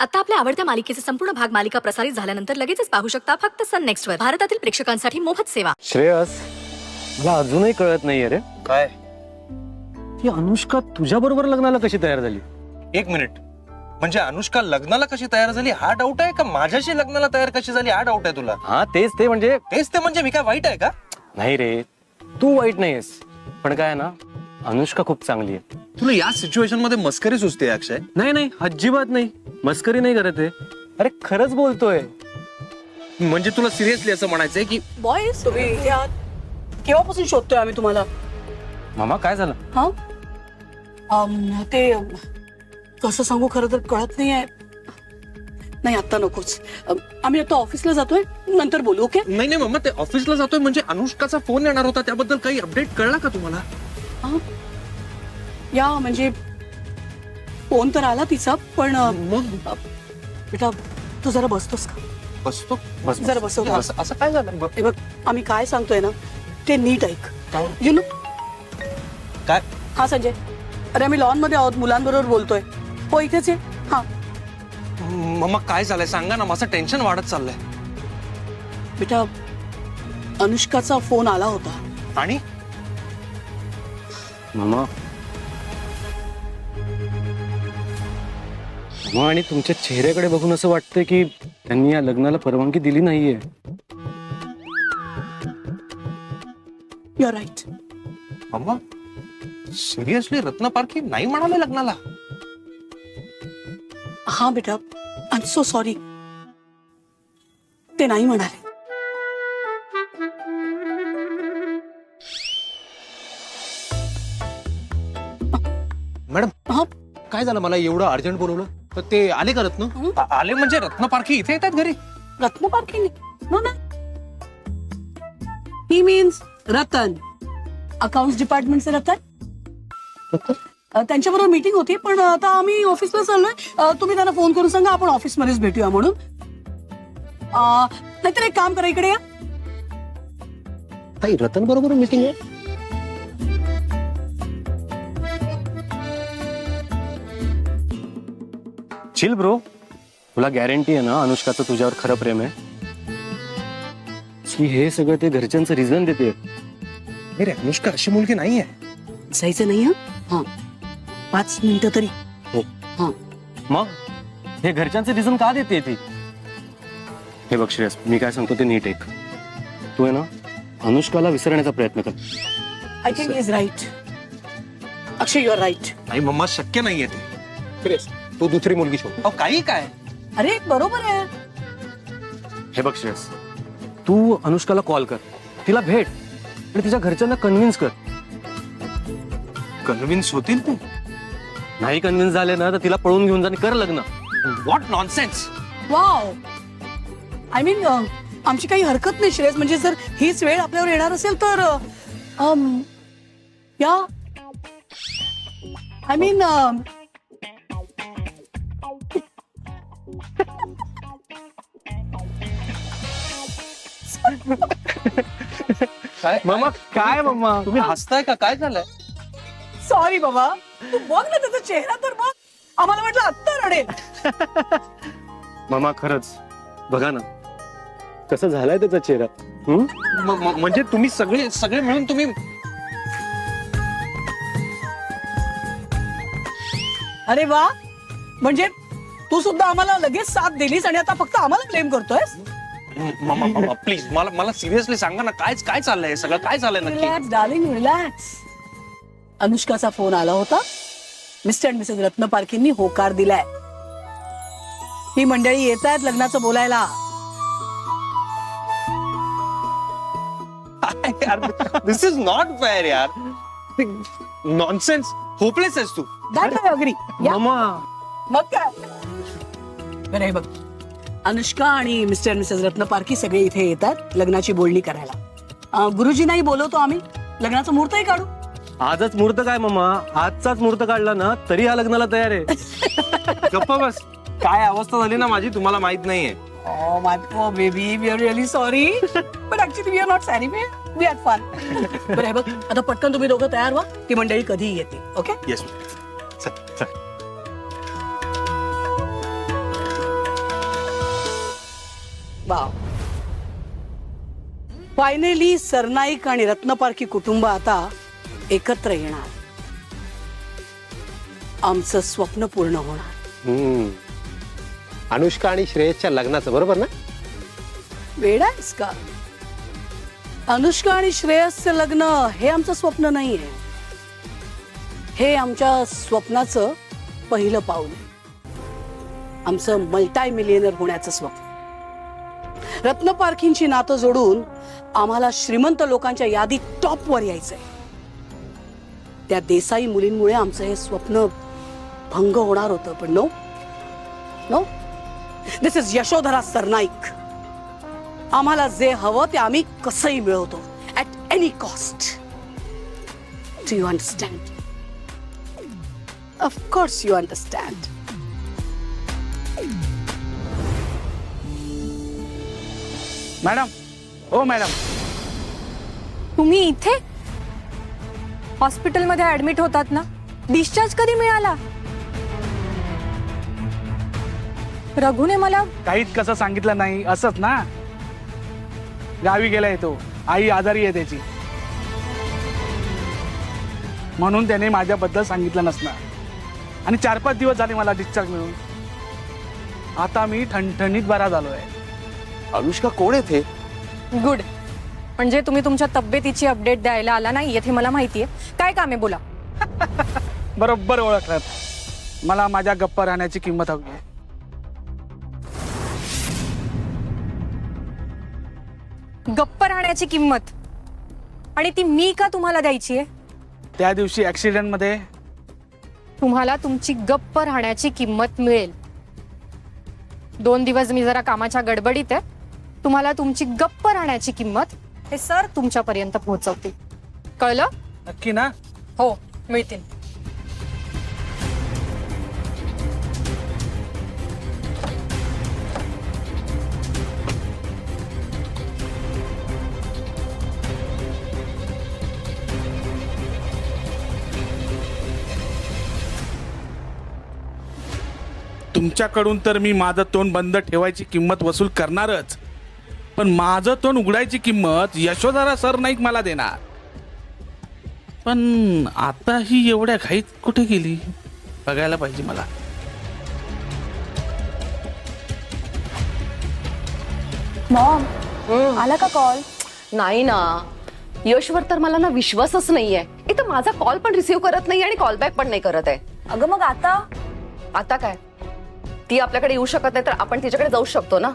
आता आपल्या आवडत्या मालिकेचे संपूर्ण भाग मालिका प्रसारित झाल्यानंतर लगेचच पाहू शकता फक्त सन नेक्स्ट वर. भारतातील प्रेक्षकांसाठी मोफत सेवा. श्रेयस, मला अजूनही कळत नाहीये रे, काय? ती अनुष्का तुझ्या बरोबर लग्नाला कशी तयार झाली? एक मिनिट, म्हणजे अनुष्का लग्नाला कशी तयार झाली हा डाऊट आहे का माझ्याशी लग्नाला तयार कशी झाली हा डाऊट आहे तुला? हा तेच ते म्हणजे तेच ते म्हणजे मी काय वाईट आहे का? नाही रे, तू वाईट नाहीयेस, पण काय आहे ना, अनुष्का खूप चांगली आहे. तुला या सिच्युएशन मध्ये मस्करी सुचते अक्षय. नाही नाही, अजिबात नाही, मस्करी नाही करत आहे. अरे खरंच बोलतोय. म्हणजे तुला सिरियसली असं म्हणायचंय की बॉयज तुम्ही इथे आहात? केव्हापासून शोधतोय आम्ही तुम्हाला? मामा काय झालं? हा ते कसं सांगू, खरं तर कळत नाहीये. नाही आता नकोच. आम्ही आता ऑफिसला जातोय, नंतर बोलू. ओके? नाही नाही मम्मा, ते ऑफिसला जातोय म्हणजे अनुष्काचा फोन येणार होता, त्याबद्दल काही अपडेट कळला का तुम्हाला? या म्हणजे फोन तर आला तिचा, पण मग बेटा तू जरा बसतोस का? बसतो. जरा बसव का? असं काय झालं? हे बघ, आम्ही काय सांगतोय ना ते नीट ऐक. काय? You know. काय? हा संजय, अरे आम्ही लॉन मध्ये आहोत, मुलांबरोबर बोलतोय. हो इथेच आहे. हा मम्मा काय झालंय सांगा ना, माझं टेन्शन वाढत चाललंय. बेटा अनुष्काचा फोन आला होता. आणि मामा, मामा, आणि तुमच्या चेहऱ्याकडे बघून असं वाटतंय की त्यांनी या लग्नाला परवानगी दिली नाहीये. You are right. मम्मा सिरियसली रत्न पारखी नाही म्हणाले लग्नाला? हा बेटा, आय एम सो सॉरी. ते नाही म्हणाले. मॅडम हा काय झालं, मला एवढं अर्जंट बोलवलं तर ते आले का रत्न? आले म्हणजे रत्न पारखी इथे येतात घरी? रत्न पारखी नो ना, ही मीन्स रतन, अकाउंट्स डिपार्टमेंटचे रतन. त्यांच्याबरोबर मीटिंग होती, पण आता आम्ही ऑफिसला चाललोय. तुम्ही त्यांना फोन करून सांगा आपण ऑफिसमध्येच भेटूया म्हणून. नाहीतर एक काम करा, इकडे या. ताई रतन बरोबर मीटिंग आहे? चिल ब्रो, तुला गॅरंटी आहे ना अनुष्काचं तुझ्यावर खरं प्रेम आहे की हे सगळं ते घरच्यांचं रिझन देते. अरे अनुष्का अशी मुलगी नाहीये. जायचं नाही. हा 5 मिनिटं तरी. हो. हा मग हे घरच्यांचं रिझन का देते ती? हे बघ श्रेयस, मी काय सांगतो ते नीट ऐक. तू आहे ना अनुष्काला विसरण्याचा प्रयत्न कर. I think is right. Akshay you are right. नाही मम्मा, शक्य नाहीये ते. खरेच तू दुसरी मुलगी शोध. अहो काही काय? अरे बरोबर आहे. हे बघ श्रेयस, तू अनुष्काला कॉल कर, तिला भेट आणि तिच्या घरच्यांना कन्व्हिन्स कर. कन्व्हिन्स होतील तू? नाही कन्व्हिन्स झाले ना तर तिला पळून घेऊन जा आणि कर लग्न. What nonsense. Wow, I mean आमची काही हरकत नाही श्रेयस. म्हणजे जर हीच वेळ आपल्यावर येणार असेल तर या आय मीन काय मामा काय मामा? तुम्ही हसताय का? काय झालंय? सॉरी बाबा. तू बघ ना त्याचा चेहरा तर बघ. आम्हाला म्हटलं आत्ता रडेल. मामा खरंच बघा ना कसं झालाय त्याचा चेहरा. म्हणजे तुम्ही सगळे मिळून तुम्ही अरे वा, म्हणजे तू सुद्धा आम्हाला लगेच साथ दिलीस आणि आता फक्त आम्हाला ब्लेम करतोयस. मम्मा प्लीज मला सिरियसली सांगा ना, काय चाललंय सगळं? काय चाललंय नक्की? Relax darling, relax. अनुष्काचा फोन आला होता. मिस्टर अँड मिसेस रत्न पारखींनी होकार दिलाय. ही मंडळी येत आहेत लग्नाचं बोलायला. दिस इज नॉट फेअर यार. नॉनसेन्स. होपलेस आहेस तू. That I agree. मामा मग काय बरं हे बघ, अनुष्का आणि मिस्टर अँड मिसेस रत्न पारखी सगळे इथे येतात लग्नाची बोलणी करायला. गुरुजींनाही बोलवतो आम्ही. लग्नाचं मुहूर्तही काढू. आजच मुहूर्त काय मामा, आजचाच मुहूर्त काढला ना तरी या लग्नाला तयार आहे. गप्पा बस. काय अवस्था झाली ना माझी तुम्हाला माहित नाहीये. Oh, my poor baby, we are really sorry. But actually we are not sorry, we had fun. बरं हे बघ, आता पटकन तुम्ही दोघं तयार व्हा. ती मंडळी कधीही येते. ओके? येस. चल चल. वाव. फायनली सरनाईक आणि रत्नपारखी कुटुंब आता एकत्र येणार. आमचं स्वप्न पूर्ण होणार. अनुष्का आणि श्रेयसच्या लग्नाचं, बरोबर ना? वेडा आहेस का? अनुष्का आणि श्रेयसचं लग्न हे आमचं स्वप्न नाहीये. हे आमच्या स्वप्नाचं पहिलं पाऊल आहे. आमचं मल्टाय मिलियनर होण्याचं स्वप्न. रत्नपारखींची नातं जोडून आम्हाला श्रीमंत लोकांच्या यादीत टॉपवर यायचंय. त्या देसाई मुलींमुळे आमचं हे स्वप्न भंग होणार होतं, पण no no, this is Yashodhara Sarnaik. आम्हाला जे हवं ते आम्ही कसंही मिळवतो, at any cost. Do you understand? Of course you understand. Madam, ओ मॅडम, तुम्ही इथे हॉस्पिटलमध्ये ऍडमिट होतात ना? डिस्चार्ज कधी मिळाला? रघुने मला काहीच कसं सांगितलं नाही, असंच ना? गावी गेलाय तो, आई आजारी आहे त्याची, म्हणून त्याने माझ्याबद्दल सांगितलं नसणार. आणि 4-5 दिवस झाले मला डिस्चार्ज मिळून. आता मी ठणठणीत बरा झालोय. अनुष्का कोण आहे ते? गुड. म्हणजे तुम्ही तुमच्या तब्येतीची अपडेट द्यायला आला नाही येथे, मला माहितीये. काय काम आहे बोला. बरोबर ओळखलात. मला माझ्या गप्पा राहण्याची किंमत हवी आहे. गप्प राहण्याची किंमत, आणि ती मी का तुम्हाला द्यायची आहे? त्या दिवशी ऍक्सिडेंट मध्ये तुम्हाला तुमची गप्प राहण्याची किंमत मिळेल. 2 दिवस मी जरा कामाच्या गडबडीत आहे. तुम्हाला तुमची गप्प राहण्याची किंमत हे सर तुमच्यापर्यंत पोहोचवतील. कळलं? नक्की ना? हो, मिळतील. तुमच्याकडून तर मी माझं तोंड बंद ठेवायची किंमत वसूल करणारच, पण माझं तोंड उघडायची किंमत यशोधरा सरनाईक मला देणार. पण आता ही एवढ्या घाईत कुठे गेली बघायला पाहिजे मला. मॉम, आला का कॉल? नाही ना, यशवर तर मला ना विश्वासच नाहीये. इथं माझा कॉल पण रिसीव्ह करत नाही आणि कॉल बॅक पण नाही करत आहे. अगं मग आता आता काय, ती आपल्याकडे येऊ शकत नाही तर आपण तिच्याकडे जाऊ शकतो ना.